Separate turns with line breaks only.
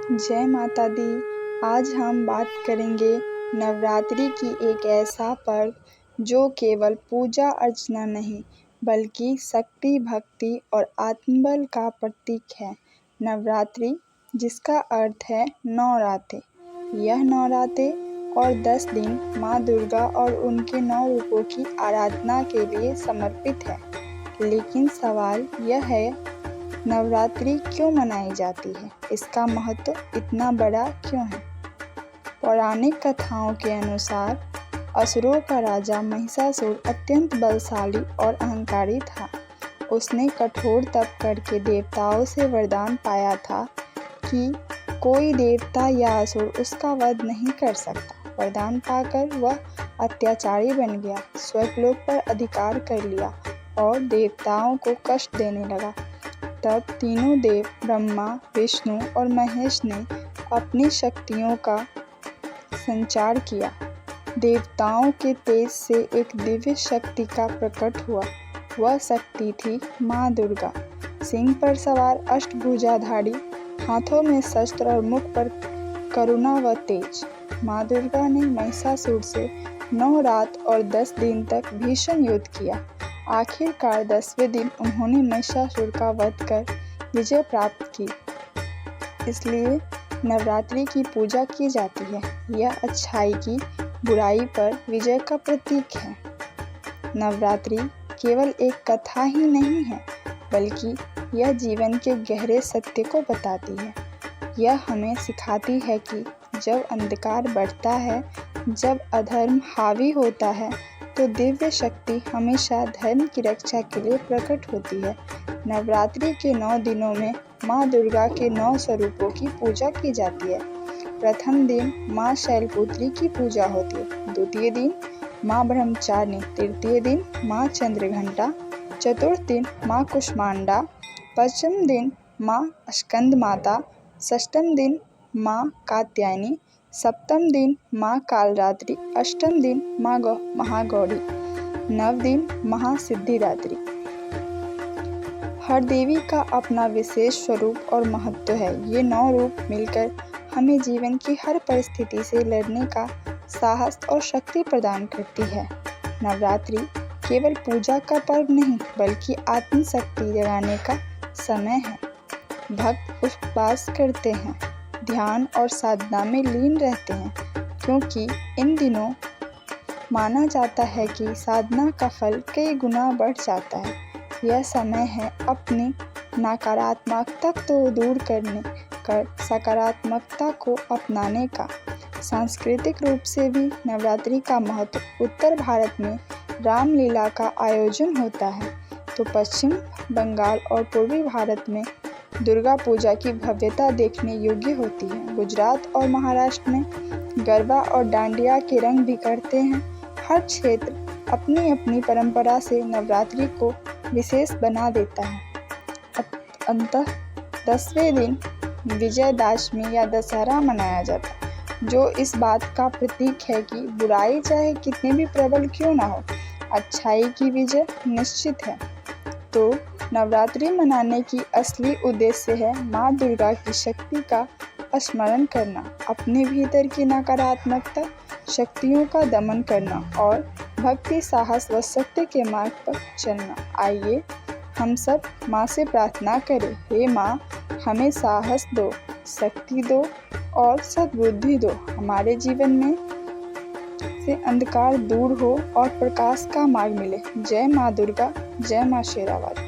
जय माता दी। आज हम बात करेंगे नवरात्रि की एक ऐसा पर्व जो केवल पूजा अर्चना नहीं बल्कि शक्ति, भक्ति और आत्मबल का प्रतीक है। नवरात्रि जिसका अर्थ है 9 रातें। यह 9 रातें और 10 दिन माँ दुर्गा और उनके 9 रूपों की आराधना के लिए समर्पित है। लेकिन सवाल यह है, नवरात्रि क्यों मनाई जाती है? इसका महत्व इतना बड़ा क्यों है? पौराणिक कथाओं के अनुसार असुरों का राजा महिषासुर अत्यंत बलशाली और अहंकारी था। उसने कठोर तप करके देवताओं से वरदान पाया था कि कोई देवता या असुर उसका वध नहीं कर सकता। वरदान पाकर वह अत्याचारी बन गया, स्वर्गलोक पर अधिकार कर लिया और देवताओं को कष्ट देने लगा। तब तीनों देव ब्रह्मा, विष्णु और महेश ने अपनी शक्तियों का संचार किया। देवताओं के तेज से एक दिव्य शक्ति का प्रकट हुआ। वह शक्ति थी माँ दुर्गा। सिंह पर सवार, अष्टभुजाधारी, हाथों में शस्त्र और मुख पर करुणा व तेज। माँ दुर्गा ने महिषासुर से 9 रात और 10 दिन तक भीषण युद्ध किया। आखिरकार 10वें दिन उन्होंने महिषासुर का वध कर विजय प्राप्त की। इसलिए नवरात्रि की पूजा की जाती है। यह अच्छाई की बुराई पर विजय का प्रतीक है। नवरात्रि केवल एक कथा ही नहीं है, बल्कि यह जीवन के गहरे सत्य को बताती है। यह हमें सिखाती है कि जब अंधकार बढ़ता है, जब अधर्म हावी होता है, तो दिव्य शक्ति हमेशा धर्म की रक्षा के लिए प्रकट होती है। नवरात्रि के 9 दिनों में माँ दुर्गा के 9 स्वरूपों की पूजा की जाती है। प्रथम दिन माँ शैलपुत्री की पूजा होती है। द्वितीय दिन माँ ब्रह्मचारिणी, तृतीय दिन माँ चंद्रघंटा, चतुर्थ दिन माँ कुष्मांडा, पंचम दिन माँ स्कंद माता, षष्ठम दिन माँ कात्यायनी, सप्तम दिन माँ कालरात्रि, अष्टम दिन माँ महागौरी, 9 दिन महासिद्धिदात्री। हर देवी का अपना विशेष स्वरूप और महत्व है। ये 9 रूप मिलकर हमें जीवन की हर परिस्थिति से लड़ने का साहस और शक्ति प्रदान करती है। नवरात्रि केवल पूजा का पर्व नहीं बल्कि आत्मशक्ति जगाने का समय है। भक्त उपवास करते हैं, ध्यान और साधना में लीन रहते हैं, क्योंकि इन दिनों माना जाता है कि साधना का फल कई गुना बढ़ जाता है। यह समय है अपनी नकारात्मकता को दूर करने कर सकारात्मकता को अपनाने का। सांस्कृतिक रूप से भी नवरात्रि का महत्व। उत्तर भारत में रामलीला का आयोजन होता है, तो पश्चिम बंगाल और पूर्वी भारत में दुर्गा पूजा की भव्यता देखने योग्य होती है। गुजरात और महाराष्ट्र में गरबा और डांडिया के रंग बिखरते हैं। हर क्षेत्र अपनी अपनी परंपरा से नवरात्रि को विशेष बना देता है। अंततः 10वें दिन विजयदशमी या दशहरा मनाया जाता है, जो इस बात का प्रतीक है कि बुराई चाहे कितनी भी प्रबल क्यों ना हो, अच्छाई की विजय निश्चित है। तो नवरात्रि मनाने की असली उद्देश्य है माँ दुर्गा की शक्ति का स्मरण करना, अपने भीतर की नकारात्मकता शक्तियों का दमन करना और भक्ति, साहस व सत्य के मार्ग पर चलना। आइए हम सब माँ से प्रार्थना करें, हे माँ, हमें साहस दो, शक्ति दो और सद्बुद्धि दो। हमारे जीवन में से अंधकार दूर हो और प्रकाश का मार्ग मिले। जय माँ दुर्गा, जय माँ शेरावाली।